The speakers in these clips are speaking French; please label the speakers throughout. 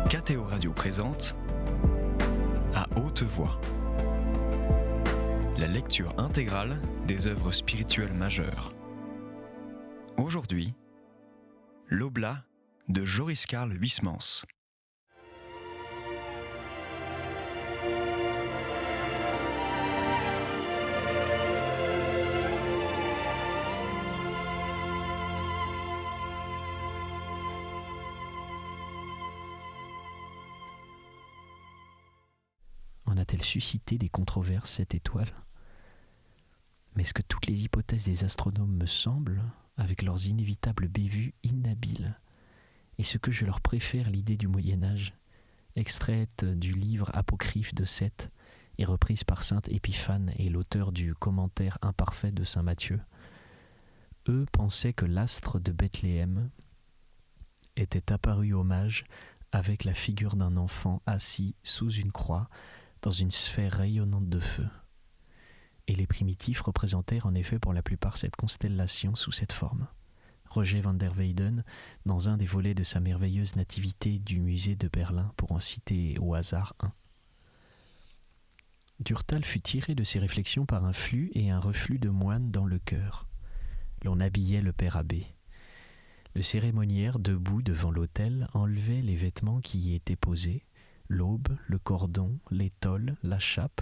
Speaker 1: KTO Radio présente À haute voix, la lecture intégrale des œuvres spirituelles majeures. Aujourd'hui, l'Oblat de Joris Karl Huysmans.
Speaker 2: En a-t-elle suscité des controverses, cette étoile ? Mais est-ce que toutes les hypothèses des astronomes me semblent, avec leurs inévitables bévues, inhabiles ? Et ce que je leur préfère l'idée du Moyen-Âge, extraite du livre apocryphe de Seth et reprise par saint Épiphane et l'auteur du commentaire imparfait de saint Matthieu, eux pensaient que l'astre de Bethléem était apparu au mage avec la figure d'un enfant assis sous une croix dans une sphère rayonnante de feu. Et les primitifs représentèrent en effet pour la plupart cette constellation sous cette forme. Roger van der Weyden, dans un des volets de sa merveilleuse nativité du musée de Berlin, pour en citer au hasard un. Durtal fut tiré de ses réflexions par un flux et un reflux de moines dans le chœur. L'on habillait le père abbé. Le cérémoniaire, debout devant l'autel, enlevait les vêtements qui y étaient posés, l'aube, le cordon, l'étole, la chape,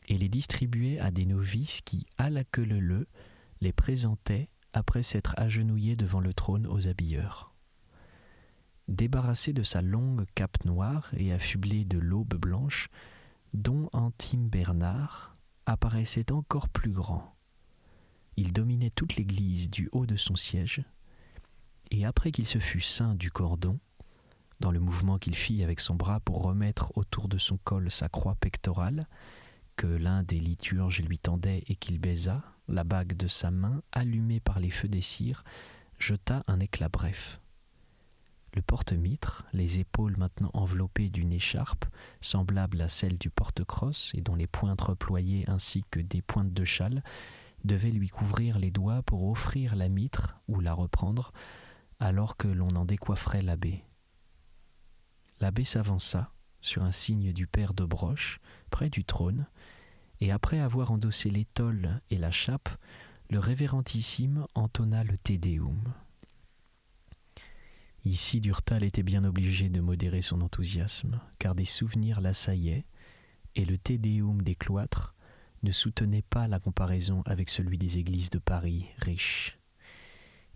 Speaker 2: et les distribuait à des novices qui, à la queue leu-leu, les présentaient après s'être agenouillés devant le trône aux habilleurs. Débarrassé de sa longue cape noire et affublé de l'aube blanche, Don Antime Bernard apparaissait encore plus grand. Il dominait toute l'église du haut de son siège, et après qu'il se fut ceint du cordon, dans le mouvement qu'il fit avec son bras pour remettre autour de son col sa croix pectorale, que l'un des liturges lui tendait et qu'il baisa, la bague de sa main, allumée par les feux des cires, jeta un éclat bref. Le porte-mitre, les épaules maintenant enveloppées d'une écharpe, semblable à celle du porte-crosse et dont les pointes reployées ainsi que des pointes de châle, devait lui couvrir les doigts pour offrir la mitre ou la reprendre, alors que l'on en décoifferait l'abbé. L'abbé s'avança, sur un signe du père de Broche, près du trône, et après avoir endossé l'étole et la chape, le révérendissime entonna le Te Deum. Ici, Durtal était bien obligé de modérer son enthousiasme, car des souvenirs l'assaillaient, et le Te Deum des cloîtres ne soutenait pas la comparaison avec celui des églises de Paris riches.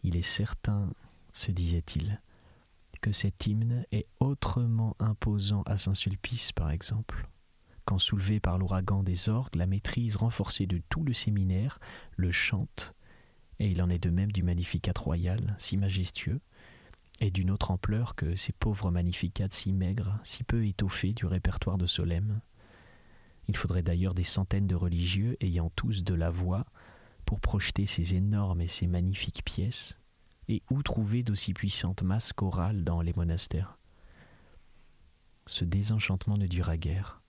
Speaker 2: Il est certain, se disait-il, que cet hymne est autrement imposant à Saint-Sulpice, par exemple, quand soulevé par l'ouragan des orgues, la maîtrise renforcée de tout le séminaire le chante, et il en est de même du Magnificat royal, si majestueux, et d'une autre ampleur que ces pauvres Magnificats si maigres, si peu étoffés du répertoire de Solesmes. Il faudrait d'ailleurs des centaines de religieux ayant tous de la voix pour projeter ces énormes et ces magnifiques pièces, et où trouver d'aussi puissantes masses chorales dans les monastères. Ce désenchantement ne dura guère,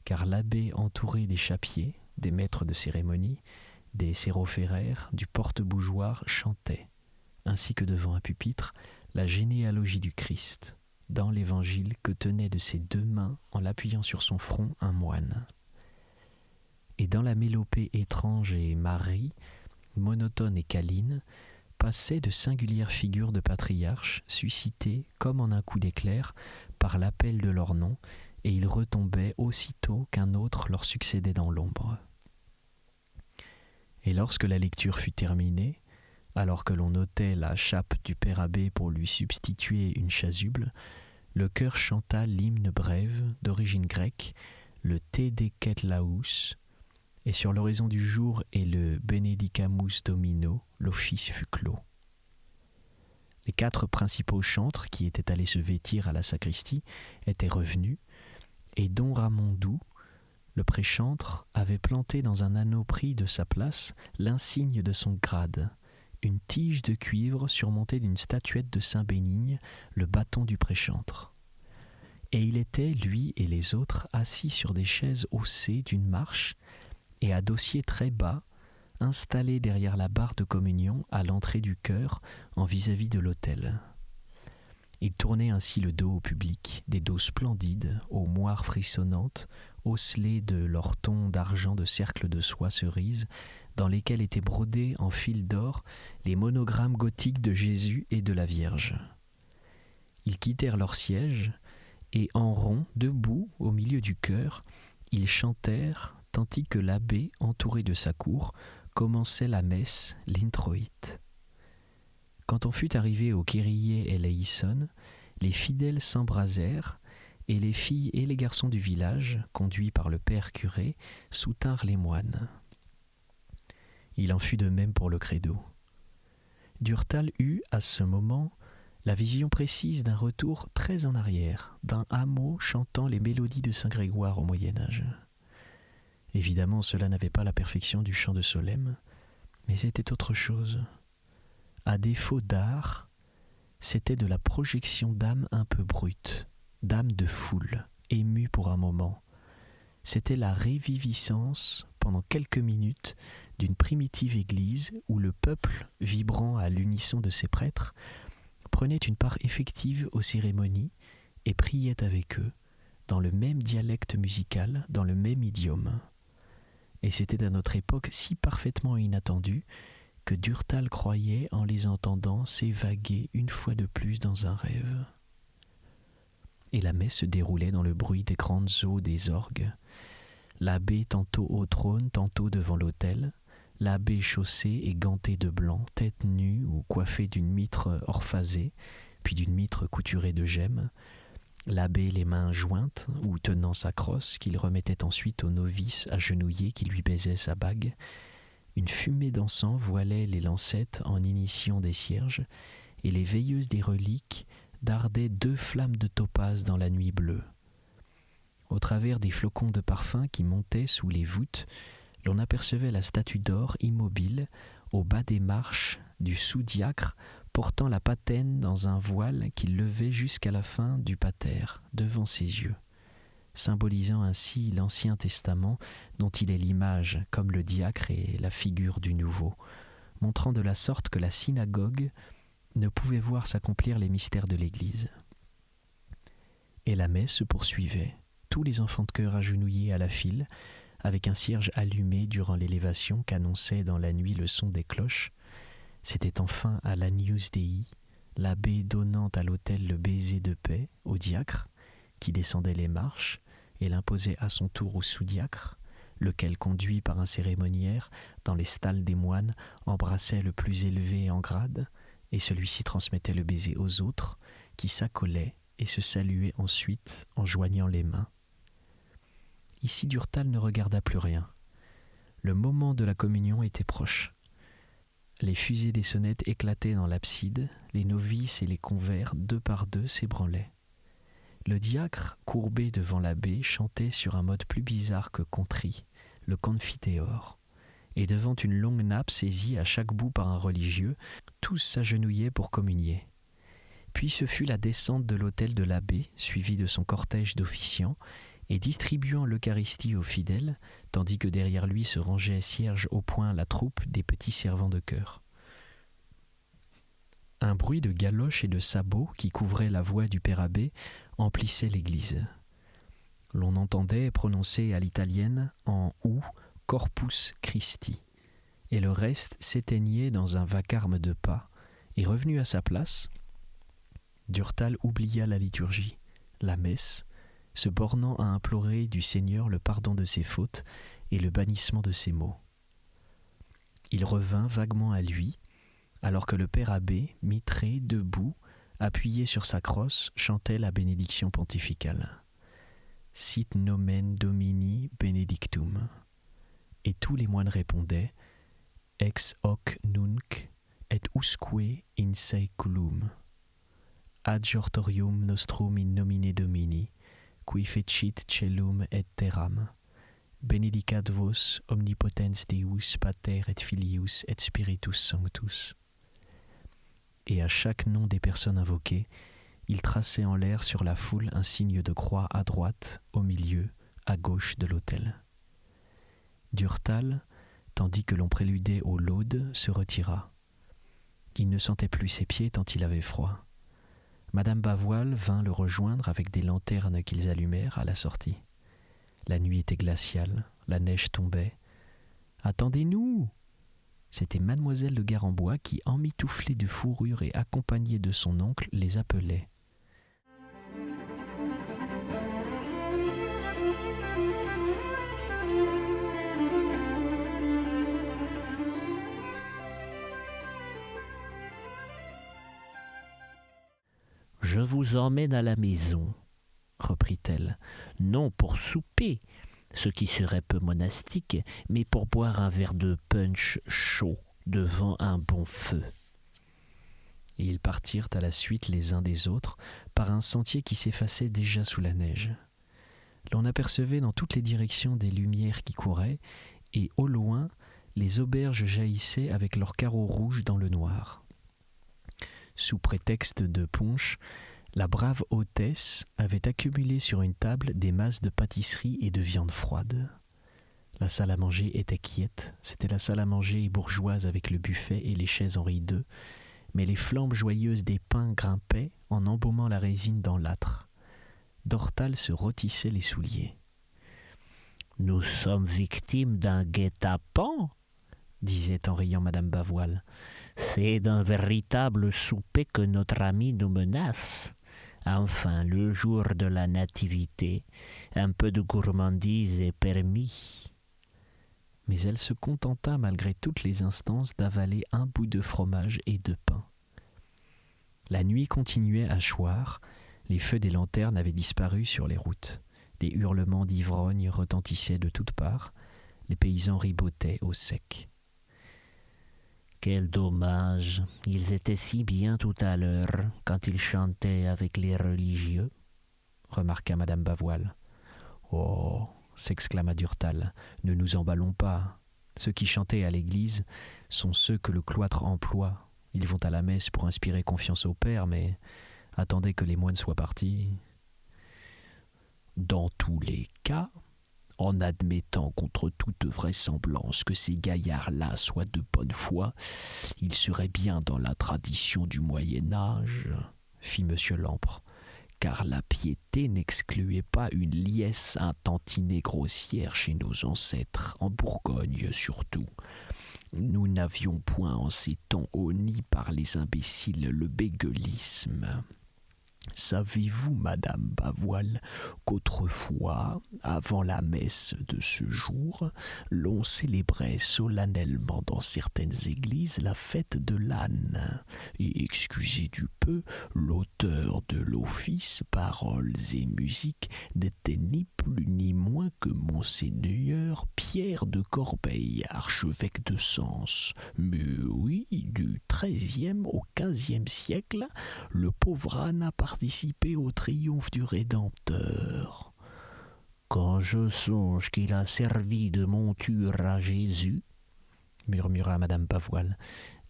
Speaker 2: car l'abbé entouré des chappiers, des maîtres de cérémonie, des sérophéraires, du porte-bougeoir chantait, ainsi que devant un pupitre, la généalogie du Christ, dans l'évangile que tenait de ses deux mains en l'appuyant sur son front un moine. Et dans la mélopée étrange et Marie, monotone et câline, passaient de singulières figures de patriarches suscitées comme en un coup d'éclair par l'appel de leur nom, et ils retombaient aussitôt qu'un autre leur succédait dans l'ombre. Et lorsque la lecture fut terminée, alors que l'on ôtait la chape du père abbé pour lui substituer une chasuble, le chœur chanta l'hymne brève d'origine grecque, le Te Decet Laus, et sur l'horizon du jour et le Benedicamus Domino, l'office fut clos. Les 4 principaux chantres qui étaient allés se vêtir à la sacristie étaient revenus, et don Ramon Doux, le préchantre, avait planté dans un anneau pris de sa place l'insigne de son grade, une tige de cuivre surmontée d'une statuette de Saint Bénigne, le bâton du préchantre. Et il était, lui et les autres, assis sur des chaises haussées d'une marche et à dossier très bas, installés derrière la barre de communion à l'entrée du chœur en vis-à-vis de l'autel. Il tournait ainsi le dos au public, des dos splendides, aux moires frissonnantes, osselées de lortons d'argent de cercles de soie cerise, dans lesquels étaient brodés en fil d'or les monogrammes gothiques de Jésus et de la Vierge. Ils quittèrent leur siège, et en rond, debout, au milieu du chœur, ils chantèrent, tandis que l'abbé, entouré de sa cour, commençait la messe, l'introïte. Quand on fut arrivé au Kyrie eleison, les fidèles s'embrasèrent, et les filles et les garçons du village, conduits par le père curé, soutinrent les moines. Il en fut de même pour le credo. Durtal eut, à ce moment, la vision précise d'un retour très en arrière, d'un hameau chantant les mélodies de Saint Grégoire au Moyen-Âge. Évidemment, cela n'avait pas la perfection du chant de Solesmes, mais c'était autre chose. À défaut d'art, c'était de la projection d'âme un peu brute, d'âme de foule, émue pour un moment. C'était la réviviscence, pendant quelques minutes, d'une primitive église où le peuple, vibrant à l'unisson de ses prêtres, prenait une part effective aux cérémonies et priait avec eux, dans le même dialecte musical, dans le même idiome. Et c'était à notre époque si parfaitement inattendu que Durtal croyait, en les entendant, s'évaguer une fois de plus dans un rêve. Et la messe se déroulait dans le bruit des grandes eaux des orgues. L'abbé tantôt au trône, tantôt devant l'autel, l'abbé chaussé et ganté de blanc, tête nue ou coiffé d'une mitre orphasée, puis d'une mitre couturée de gemmes, l'abbé les mains jointes ou tenant sa crosse qu'il remettait ensuite au novice agenouillé qui lui baisait sa bague. Une fumée d'encens voilait les lancettes en initiant des cierges, et les veilleuses des reliques dardaient 2 flammes de topaze dans la nuit bleue. Au travers des flocons de parfum qui montaient sous les voûtes, l'on apercevait la statue d'or immobile au bas des marches du sous-diacre portant la patène dans un voile qui levait jusqu'à la fin du pater devant ses yeux, symbolisant ainsi l'Ancien Testament dont il est l'image comme le diacre est la figure du Nouveau, montrant de la sorte que la synagogue ne pouvait voir s'accomplir les mystères de l'Église. Et la messe se poursuivait, tous les enfants de chœur agenouillés à la file, avec un cierge allumé durant l'élévation qu'annonçait dans la nuit le son des cloches. C'était enfin à l'Agnus Dei, l'abbé donnant à l'autel le baiser de paix au diacre, qui descendait les marches et l'imposait à son tour au sous-diacre, lequel, conduit par un cérémoniaire dans les stalles des moines, embrassait le plus élevé en grade, et celui-ci transmettait le baiser aux autres, qui s'accolaient et se saluaient ensuite en joignant les mains. Ici Durtal ne regarda plus rien. Le moment de la communion était proche. Les fusées des sonnettes éclataient dans l'abside, les novices et les convers, 2 par 2, s'ébranlaient. Le diacre, courbé devant l'abbé, chantait sur un mode plus bizarre que contrit, le Confiteor, et devant une longue nappe saisie à chaque bout par un religieux, tous s'agenouillaient pour communier. Puis ce fut la descente de l'autel de l'abbé, suivi de son cortège d'officiants, et distribuant l'Eucharistie aux fidèles, tandis que derrière lui se rangeait cierge au poing la troupe des petits servants de chœur. Un bruit de galoches et de sabots qui couvrait la voix du père abbé emplissait l'église. L'on entendait prononcer à l'italienne en ou Corpus Christi, et le reste s'éteignait dans un vacarme de pas, et revenu à sa place, Durtal oublia la liturgie, la messe, se bornant à implorer du Seigneur le pardon de ses fautes et le bannissement de ses maux. Il revint vaguement à lui, alors que le père abbé, mitré, debout, appuyé sur sa crosse, chantait la bénédiction pontificale. Sit nomen Domini benedictum. Et tous les moines répondaient Ex hoc nunc et usque in saeculum. Adjortorium nostrum in nomine Domini, qui fecit celum et terram. Benedicat vos omnipotens Deus Pater et Filius et Spiritus Sanctus. Et à chaque nom des personnes invoquées, il traçait en l'air sur la foule un signe de croix à droite, au milieu, à gauche de l'autel. Durtal, tandis que l'on préludait aux laudes, se retira. Il ne sentait plus ses pieds tant il avait froid. Madame Bavoil vint le rejoindre avec des lanternes qu'ils allumèrent à la sortie. La nuit était glaciale, la neige tombait. « Attendez-nous !» C'était mademoiselle de Garambois qui, emmitouflée de fourrure et accompagnée de son oncle, les appelait. « Je vous emmène à la maison, reprit-elle, non pour souper, ce qui serait peu monastique, mais pour boire un verre de punch chaud devant un bon feu. » Et ils partirent à la suite les uns des autres par un sentier qui s'effaçait déjà sous la neige. L'on apercevait dans toutes les directions des lumières qui couraient, et au loin, les auberges jaillissaient avec leurs carreaux rouges dans le noir. Sous prétexte de punch, la brave hôtesse avait accumulé sur une table des masses de pâtisserie et de viande froide. La salle à manger était quiète, c'était la salle à manger bourgeoise avec le buffet et les chaises Henri II, mais les flammes joyeuses des pains grimpaient en embaumant la résine dans l'âtre. Dortal se rôtissait les souliers. « Nous sommes victimes d'un guet-apens » disait en riant madame Bavoil. « C'est d'un véritable souper que notre ami nous menace. Enfin, le jour de la nativité, un peu de gourmandise est permis. » Mais elle se contenta malgré toutes les instances d'avaler un bout de fromage et de pain. La nuit continuait à choir, les feux des lanternes avaient disparu sur les routes, des hurlements d'ivrognes retentissaient de toutes parts, les paysans ribotaient au sec. « Quel dommage, ils étaient si bien tout à l'heure quand ils chantaient avec les religieux, » remarqua madame Bavoil. « Oh !» s'exclama Durtal, « ne nous emballons pas. Ceux qui chantaient à l'église sont ceux que le cloître emploie. Ils vont à la messe pour inspirer confiance au Père, mais attendez que les moines soient partis. » Dans tous les cas, en admettant contre toute vraisemblance que ces gaillards-là soient de bonne foi, il serait bien dans la tradition du Moyen-Âge, fit M. Lampre, car la piété n'excluait pas une liesse intentinée grossière chez nos ancêtres, en Bourgogne surtout. Nous n'avions point en ces temps honni par les imbéciles le bégueulisme. Savez-vous, madame Bavoil, qu'autrefois, avant la messe de ce jour, l'on célébrait solennellement dans certaines églises la fête de l'âne, et excusez du peu, l'auteur de l'office, paroles et musique n'était ni plus ni moins que monseigneur Pierre de Corbeil, archevêque de Sens. Mais oui, du XIIIe au XVe siècle, le pauvre âne a participé au triomphe du Rédempteur. Quand je songe qu'il a servi de monture à Jésus, murmura madame Bavoil,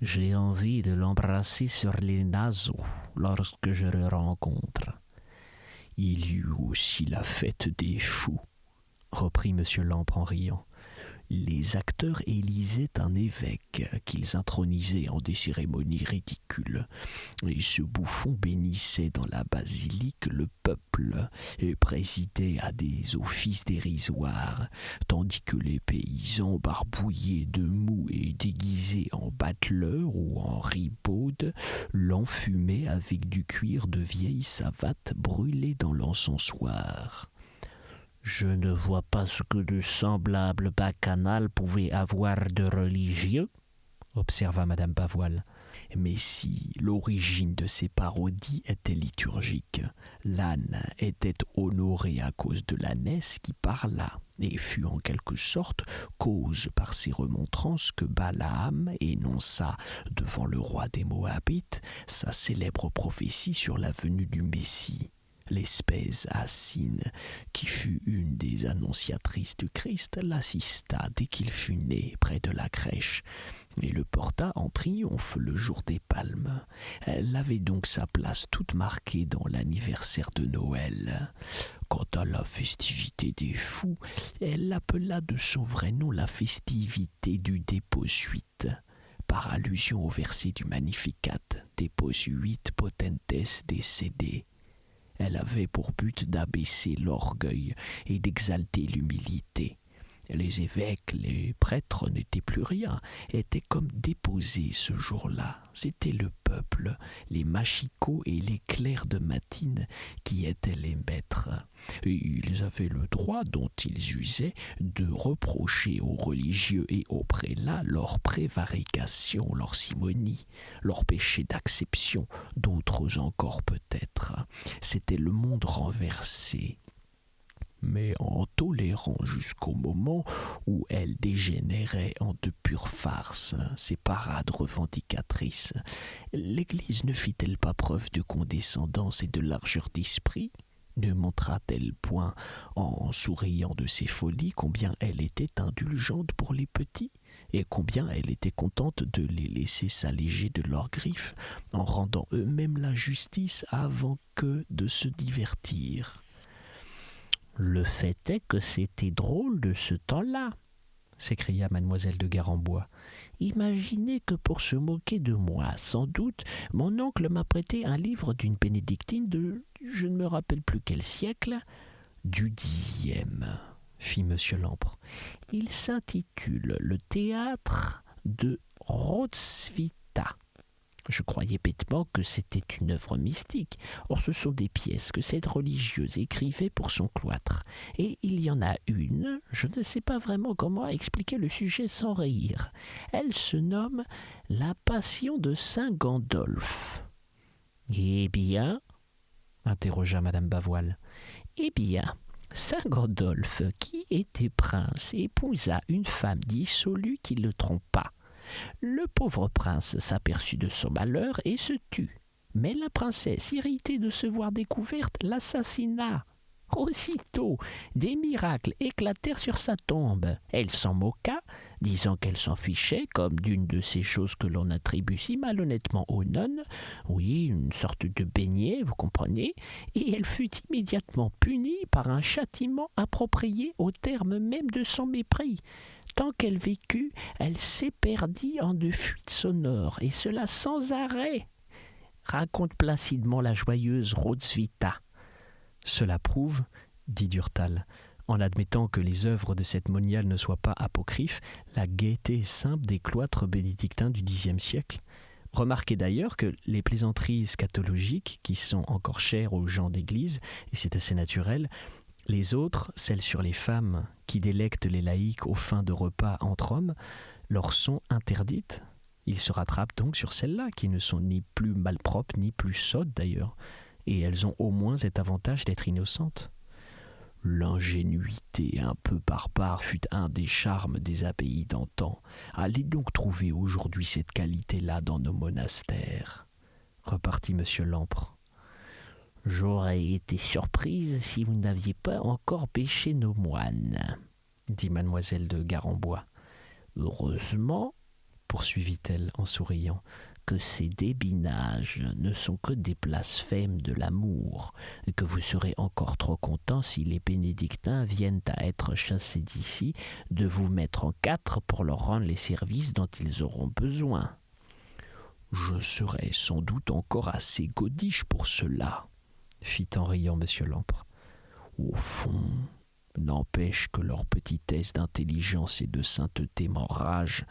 Speaker 2: j'ai envie de l'embrasser sur les naseaux lorsque je le rencontre. Il y eut aussi la fête des fous, reprit M. Lampre en riant. Les acteurs élisaient un évêque qu'ils intronisaient en des cérémonies ridicules, et ce bouffon bénissait dans la basilique le peuple et présidait à des offices dérisoires, tandis que les paysans barbouillés de mou et déguisés en bateleurs ou en ribaudes l'enfumaient avec du cuir de vieille savate brûlé dans l'encensoir. Je ne vois pas ce que de semblable bacchanal pouvait avoir de religieux, observa madame Bavoil. Mais si l'origine de ces parodies était liturgique, l'âne était honoré à cause de l'ânesse qui parla, et fut en quelque sorte cause par ses remontrances que Balaam énonça devant le roi des Moabites sa célèbre prophétie sur la venue du Messie. L'espèce Assine, qui fut une des annonciatrices du Christ, l'assista dès qu'il fut né près de la crèche, et le porta en triomphe le jour des Palmes. Elle avait donc sa place toute marquée dans l'anniversaire de Noël. Quant à la festivité des fous, elle l'appela de son vrai nom la festivité du dépôt-suite.
Speaker 3: par allusion au verset du Magnificat « Deposuit potentes décédés ». Elle avait pour but d'abaisser l'orgueil et d'exalter l'humilité. Les évêques, les prêtres n'étaient plus rien, étaient comme déposés ce jour-là. C'était le peuple, les machicots et les clercs de matine qui étaient les maîtres. Et ils avaient le droit dont ils usaient de reprocher aux religieux et aux prélats leur prévarication, leur simonie, leur péché d'acception, d'autres encore peut-être. C'était le monde renversé. Mais en tolérant jusqu'au moment où elle dégénérait en de pures farces, ces parades revendicatrices, l'Église ne fit-elle pas preuve de condescendance et de largeur d'esprit ? Ne montra-t-elle point, en souriant de ses folies, combien elle était indulgente pour les petits, et combien elle était contente de les laisser s'alléger de leurs griffes, en rendant eux-mêmes la justice avant que de se divertir ?
Speaker 2: Le fait est que c'était drôle de ce temps-là, s'écria mademoiselle de Garembois. Imaginez que pour se moquer de moi, sans doute, mon oncle m'a prêté un livre d'une bénédictine de, je ne me rappelle plus quel siècle,
Speaker 3: du 10e,
Speaker 2: fit monsieur Lampre. Il s'intitule « Le théâtre de Roswitha ». Je croyais bêtement que c'était une œuvre mystique. Or, ce sont des pièces que cette religieuse écrivait pour son cloître. Et il y en a une, je ne sais pas vraiment comment expliquer le sujet sans rire. Elle se nomme « La Passion de Saint Gandolphe ». « Eh bien ?» interrogea madame Bavoil. « Eh bien, Saint Gandolphe, qui était prince, épousa une femme dissolue qui le trompa. Le pauvre prince s'aperçut de son malheur et se tut. Mais la princesse, irritée de se voir découverte, l'assassina. Aussitôt, des miracles éclatèrent sur sa tombe. Elle s'en moqua, disant qu'elle s'en fichait, comme d'une de ces choses que l'on attribue si malhonnêtement aux nonnes, oui, une sorte de beignet, vous comprenez, et elle fut immédiatement punie par un châtiment approprié au terme même de son mépris. Tant qu'elle vécut, elle s'éperdit en de fuites sonores, et cela sans arrêt, raconte placidement la joyeuse Roswitha. Cela prouve, dit Durtal, en admettant que les œuvres de cette moniale ne soient pas apocryphes, la gaieté simple des cloîtres bénédictins du Xe siècle. Remarquez d'ailleurs que les plaisanteries scatologiques, qui sont encore chères aux gens d'église, et c'est assez naturel, les autres, celles sur les femmes qui délectent les laïcs aux fins de repas entre hommes, leur sont interdites. Ils se rattrapent donc sur celles-là, qui ne sont ni plus malpropres, ni plus sottes d'ailleurs, et elles ont au moins cet avantage d'être innocentes.
Speaker 3: L'ingénuité un peu barbare fut un des charmes des abbayes d'antan. Allez donc trouver aujourd'hui cette qualité-là dans nos monastères,
Speaker 2: repartit monsieur Lampre.
Speaker 4: J'aurais été surprise si vous n'aviez pas encore pêché nos moines,
Speaker 2: dit mademoiselle de Garembois.
Speaker 4: Heureusement, poursuivit-elle en souriant, que ces débinages ne sont que des blasphèmes de l'amour, et que vous serez encore trop content si les bénédictins viennent à être chassés d'ici, de vous mettre en quatre pour leur rendre les services dont ils auront besoin.
Speaker 3: Je serai sans doute encore assez godiche pour cela,
Speaker 2: fit en riant monsieur Lampre.
Speaker 3: Au fond, n'empêche que leur petitesse d'intelligence et de sainteté m'enrage,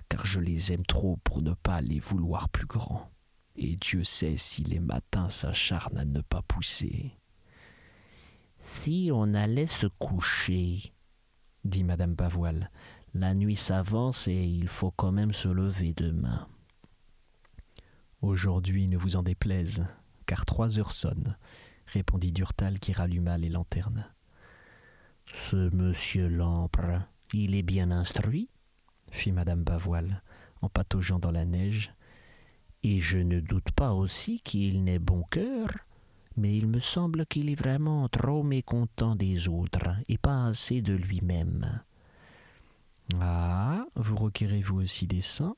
Speaker 3: car je les aime trop pour ne pas les vouloir plus grands. Et Dieu sait si les matins s'acharnent à ne pas pousser.
Speaker 4: Si on allait se coucher, dit madame Bavoil, la nuit s'avance et il faut quand même se lever demain.
Speaker 2: Aujourd'hui ne vous en déplaise, car 3 heures sonnent, répondit Durtal qui ralluma les lanternes.
Speaker 4: Ce monsieur Lampre, il est bien instruit,
Speaker 2: fit madame Bavoil, en pataugeant dans la neige.
Speaker 4: Et je ne doute pas aussi qu'il n'ait bon cœur, mais il me semble qu'il est vraiment trop mécontent des autres et pas assez de lui-même.
Speaker 2: Ah, vous requérez-vous aussi des saints ?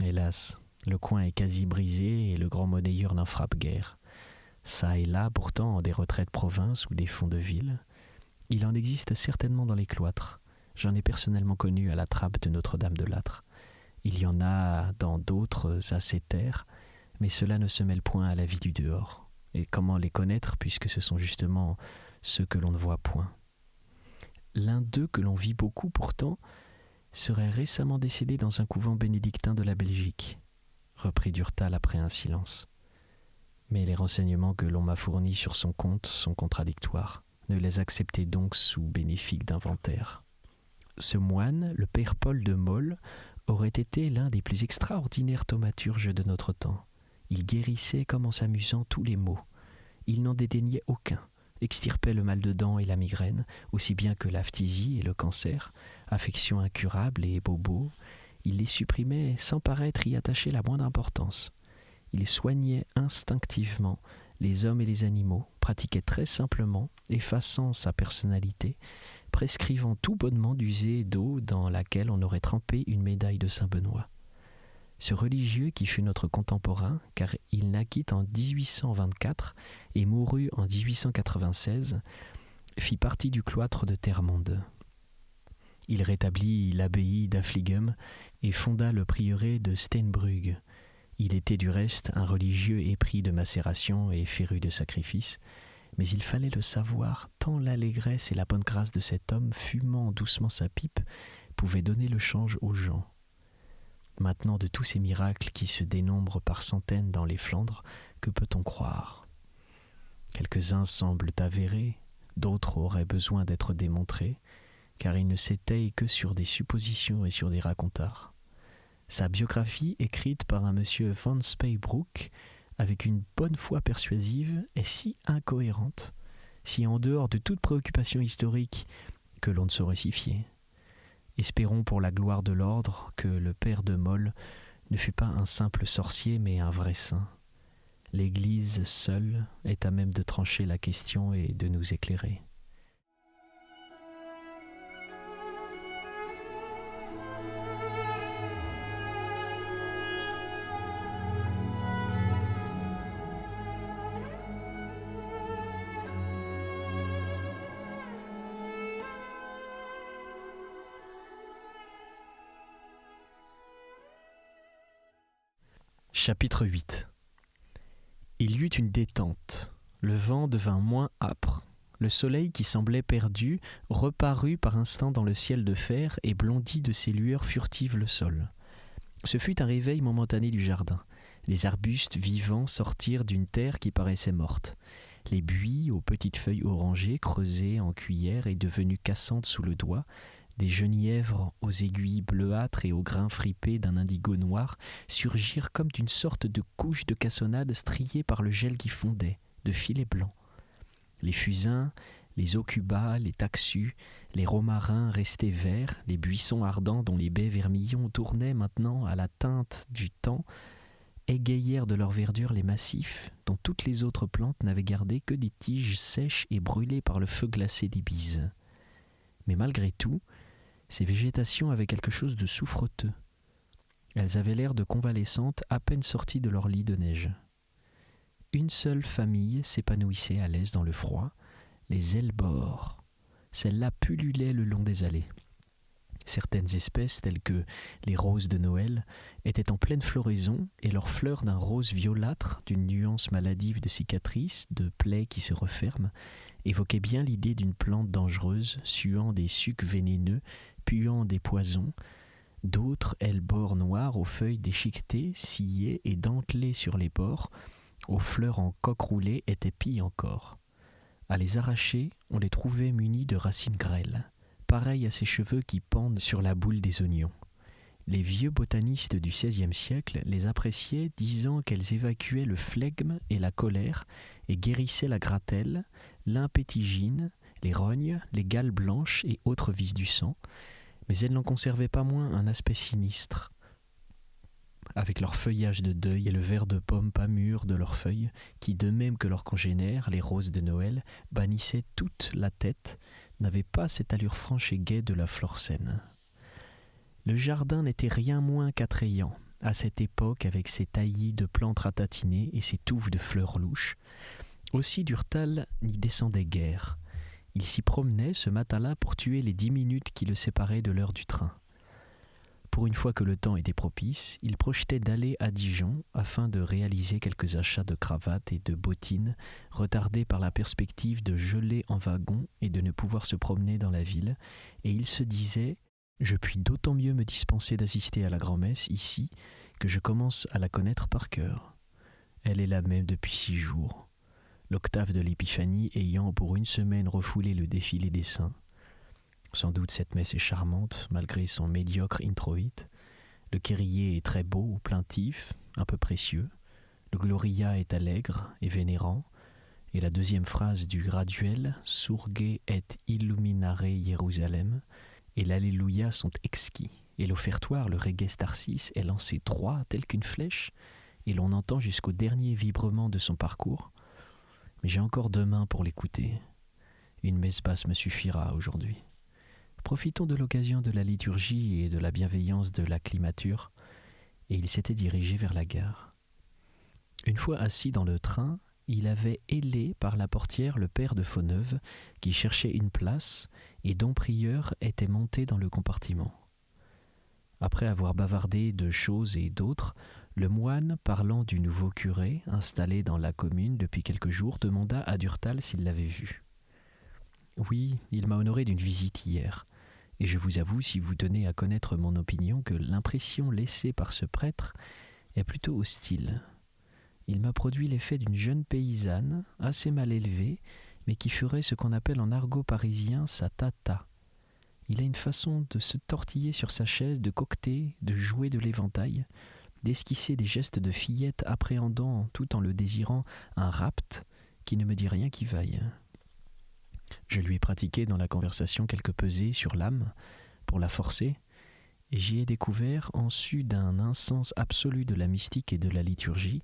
Speaker 2: Hélas, le coin est quasi brisé et le grand monnayeur n'en frappe guère. Ça et là, pourtant, en des retraites provinces ou des fonds de ville, il en existe certainement dans les cloîtres. J'en ai personnellement connu à la trappe de Notre-Dame de Lattre. Il y en a dans d'autres assez terres, mais cela ne se mêle point à la vie du dehors. Et comment les connaître, puisque ce sont justement ceux que l'on ne voit point. L'un d'eux, que l'on vit beaucoup pourtant, serait récemment décédé dans un couvent bénédictin de la Belgique, reprit Durtal après un silence. Mais les renseignements que l'on m'a fournis sur son compte sont contradictoires. Ne les acceptez donc sous bénéfice d'inventaire. Ce moine, le père Paul de Molles, aurait été l'un des plus extraordinaires thaumaturges de notre temps. Il guérissait comme en s'amusant tous les maux. Il n'en dédaignait aucun, extirpait le mal de dents et la migraine, aussi bien que la phtisie et le cancer, affections incurables et bobos. Il les supprimait sans paraître y attacher la moindre importance. Il soignait instinctivement les hommes et les animaux, pratiquait très simplement, effaçant sa personnalité, prescrivant tout bonnement d'user d'eau dans laquelle on aurait trempé une médaille de Saint-Benoît. Ce religieux qui fut notre contemporain, car il naquit en 1824 et mourut en 1896, fit partie du cloître de Termonde. Il rétablit l'abbaye d'Affligem et fonda le prieuré de Steenbrugge. Il était du reste un religieux épris de macération et féru de sacrifices, mais il fallait le savoir, tant l'allégresse et la bonne grâce de cet homme, fumant doucement sa pipe, pouvaient donner le change aux gens. Maintenant, de tous ces miracles qui se dénombrent par centaines dans les Flandres, que peut-on croire ? Quelques-uns semblent avérés, d'autres auraient besoin d'être démontrés, car ils ne s'étayent que sur des suppositions et sur des racontars. Sa biographie, écrite par un monsieur Van Speybroek, avec une bonne foi persuasive, est si incohérente, si en dehors de toute préoccupation historique, que l'on ne saurait s'y fier. Espérons pour la gloire de l'ordre que le père de Molles ne fut pas un simple sorcier, mais un vrai saint. L'Église seule est à même de trancher la question et de nous éclairer. Chapitre 8. Il y eut une détente. Le vent devint moins âpre. Le soleil, qui semblait perdu, reparut par instants dans le ciel de fer et blondit de ses lueurs furtives le sol. Ce fut un réveil momentané du jardin. Les arbustes vivants sortirent d'une terre qui paraissait morte. Les buis, aux petites feuilles orangées, creusées en cuillère et devenues cassantes sous le doigt, des genièvres aux aiguilles bleuâtres et aux grains fripés d'un indigo noir surgirent comme d'une sorte de couche de cassonade striée par le gel qui fondait, de filets blancs. Les fusains, les aucubas, les taxus, les romarins restés verts, les buissons ardents dont les baies vermillons tournaient maintenant à la teinte du temps, égayèrent de leur verdure les massifs dont toutes les autres plantes n'avaient gardé que des tiges sèches et brûlées par le feu glacé des bises. Mais malgré tout, ces végétations avaient quelque chose de souffreteux. Elles avaient l'air de convalescentes à peine sorties de leur lit de neige. Une seule famille s'épanouissait à l'aise dans le froid, les hellebores. Celles-là pullulaient le long des allées. Certaines espèces, telles que les roses de Noël, étaient en pleine floraison et leurs fleurs d'un rose violâtre, d'une nuance maladive de cicatrices, de plaies qui se referment, évoquaient bien l'idée d'une plante dangereuse, suant des sucs vénéneux, puant des poisons. D'autres hellebores noirs aux feuilles déchiquetées, sciées et dentelées sur les bords, aux fleurs en coque roulée, étaient pis encore. À les arracher, on les trouvait munis de racines grêles, pareilles à ces cheveux qui pendent sur la boule des oignons. Les vieux botanistes du XVIe siècle les appréciaient, disant qu'elles évacuaient le flegme et la colère et guérissaient la gratelle, l'impétigine, les rognes, les gales blanches et autres vices du sang, mais elles n'en conservaient pas moins un aspect sinistre. Avec leur feuillage de deuil et le vert de pomme pas mûr de leurs feuilles, qui, de même que leurs congénères, les roses de Noël, bannissaient toute la tête, n'avaient pas cette allure franche et gaie de la flore saine. Le jardin n'était rien moins qu'attrayant, à cette époque, avec ses taillis de plantes ratatinées et ses touffes de fleurs louches. Aussi Durtal n'y descendait guère. Il s'y promenait ce matin-là pour tuer les 10 minutes qui le séparaient de l'heure du train. Pour une fois que le temps était propice, il projetait d'aller à Dijon afin de réaliser quelques achats de cravates et de bottines, retardés par la perspective de geler en wagon et de ne pouvoir se promener dans la ville, et il se disait « Je puis d'autant mieux me dispenser d'assister à la grand-messe ici que je commence à la connaître par cœur. Elle est la même depuis 6 jours, l'octave de l'Épiphanie ayant pour une semaine refoulé le défilé des saints. Sans doute cette messe est charmante, malgré son médiocre introïte. Le kyrie est très beau ou plaintif, un peu précieux. Le gloria est allègre et vénérant. Et la deuxième phrase du graduel, Surge et illuminare Jérusalem, et l'Alléluia sont exquis. Et l'offertoire, le Reges Tarsis, est lancé droit tel qu'une flèche, et l'on entend jusqu'au dernier vibrement de son parcours. Mais j'ai encore 2 mains pour l'écouter. Une messe basse me suffira aujourd'hui. Profitons de l'occasion de la liturgie et de la bienveillance de l'acclimature, et il s'était dirigé vers la gare. Une fois assis dans le train, il avait hélé par la portière le père de Fauneuve, qui cherchait une place, et dont Prieur était monté dans le compartiment. Après avoir bavardé de choses et d'autres, le moine, parlant du nouveau curé, installé dans la commune depuis quelques jours, demanda à Durtal s'il l'avait vu. « Oui, il m'a honoré d'une visite hier. Et je vous avoue, si vous tenez à connaître mon opinion, que l'impression laissée par ce prêtre est plutôt hostile. Il m'a produit l'effet d'une jeune paysanne, assez mal élevée, mais qui ferait ce qu'on appelle en argot parisien sa tata. Il a une façon de se tortiller sur sa chaise, de coqueter, de jouer de l'éventail, d'esquisser des gestes de fillette appréhendant, tout en le désirant, un rapt qui ne me dit rien qui vaille. Je lui ai pratiqué dans la conversation quelques pesées sur l'âme, pour la forcer, et j'y ai découvert, en su d'un insens absolu de la mystique et de la liturgie,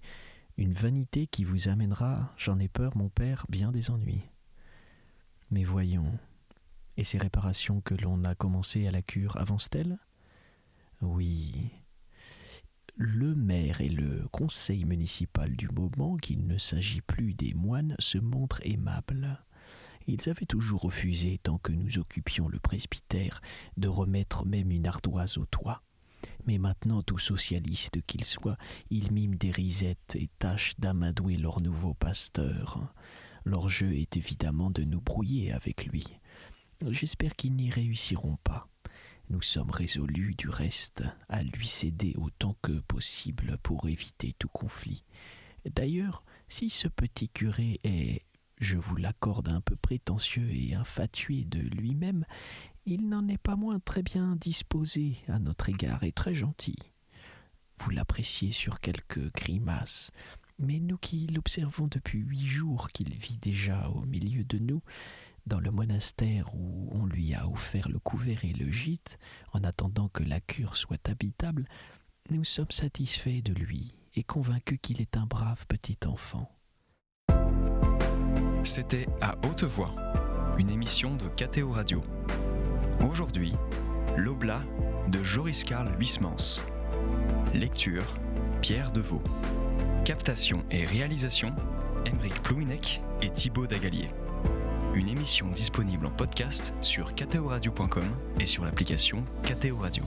Speaker 2: une vanité qui vous amènera, j'en ai peur, mon père, bien des ennuis. Mais voyons, et ces réparations que l'on a commencées à la cure avancent-elles ? Oui. Le maire et le conseil municipal du moment, qu'il ne s'agit plus des moines, se montrent aimables. Ils avaient toujours refusé, tant que nous occupions le presbytère, de remettre même une ardoise au toit. Mais maintenant, tout socialiste qu'ils soient, ils miment des risettes et tâchent d'amadouer leur nouveau pasteur. Leur jeu est évidemment de nous brouiller avec lui. J'espère qu'ils n'y réussiront pas. Nous sommes résolus, du reste, à lui céder autant que possible pour éviter tout conflit. D'ailleurs, si ce petit curé est, je vous l'accorde, un peu prétentieux et infatué de lui-même, il n'en est pas moins très bien disposé à notre égard et très gentil. Vous l'appréciez sur quelques grimaces, mais nous qui l'observons depuis 8 jours qu'il vit déjà au milieu de nous, dans le monastère où on lui a offert le couvert et le gîte, en attendant que la cure soit habitable, nous sommes satisfaits de lui et convaincus qu'il est un brave petit enfant.
Speaker 1: C'était À Haute Voix, une émission de KTO Radio. Aujourd'hui, L'Oblat de Joris Karl Huysmans. Lecture, Pierre Deveau. Captation et réalisation, Aymeric Plouinec et Thibaut Dagalier. Une émission disponible en podcast sur ktoradio.com et sur l'application KTO Radio.